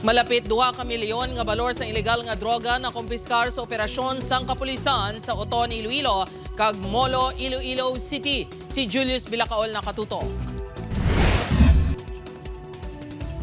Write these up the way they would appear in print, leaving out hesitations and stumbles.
Malapit 2 ka milyon nga balor sa ilegal nga droga na kumpiskar sa operasyon sang kapulisan sa Oton, Iloilo, kag Molo, Iloilo City. Si Julius Bilacaol nakatuto.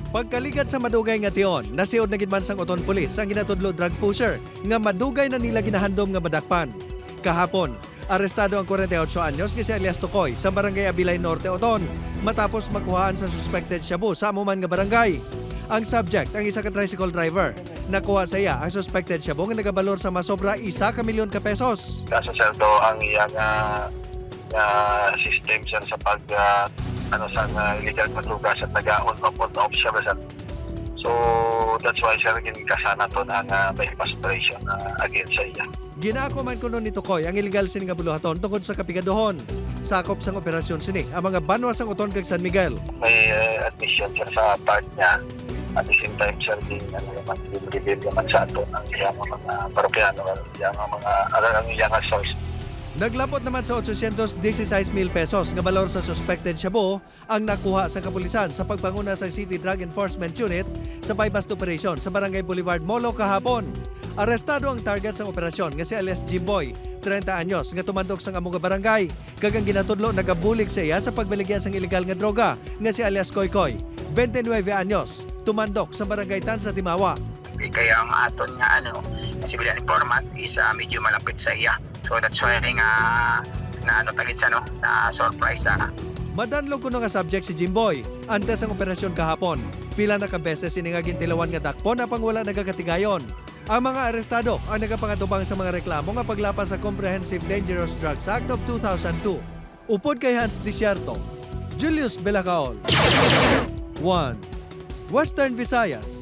Pagkaligad sa madugay nga tion, nasiod na gid man sang Oton Police ang ginatudlo drug pusher nga madugay na nila ginahandom nga madakpan. Kahapon, arestado ang 48 anyos nga si alias Tukoy sa barangay Abilay Norte, Oton, matapos makuhaan sa suspected shabu sa amuman nga barangay. Ang subject, ang isa ka tricycle driver. Nakuha sa iya ang suspected shabu nga nagabalor sa masobra 1 ka milyon ka pesos. Kaso sir, do ang iyang system sir sa pag illegal matugas at nag-on off siya sir. So that's why sir kasana to ang bypass operation against sa iya. Ginako man kuno ni Tukoy ang illegal sini nga buluhaton tungkod sa kapigaduhon. Sakop sang operasyon sini ang mga banwa sang Oton kag San Miguel. May admission sir sa part niya. At the same time sir, din naman sa ato ang iyang mga parokyano, ang iyang source. Naglapot naman sa 816,000 pesos nga balor sa suspected shabu ang nakuha sa kapulisan sa pagpanguna sa City Drug Enforcement Unit sa bypass operation sa Barangay Boulevard, Molo kahapon. Arestado ang target sa operasyon nga si alias Jimboy, 30 anyos, nga tumandok sa among barangay. Kagang ginatudlo nagabulig sa iya sa pagbaligya sang ilegal nga droga nga si alias Koykoy, 29 anyos, tumandok sa barangay Tan sa Timawa. Kaya ang aton nga civilian informant is medyo malapit sa iya. So that's why tagit sa na surprise Madanlog kuno nga subject si Jimboy. Antes ang operasyon kahapon, pila na ka beses ini nga gintilawan nga dakpon apang wala nagakatigayon. Ang mga arestado ang nagapangatubang sa mga reklamo nga paglapas sa Comprehensive Dangerous Drugs Act of 2002. Upod kay Hans Desierto, Julius Bilacaol. 1. Western Visayas.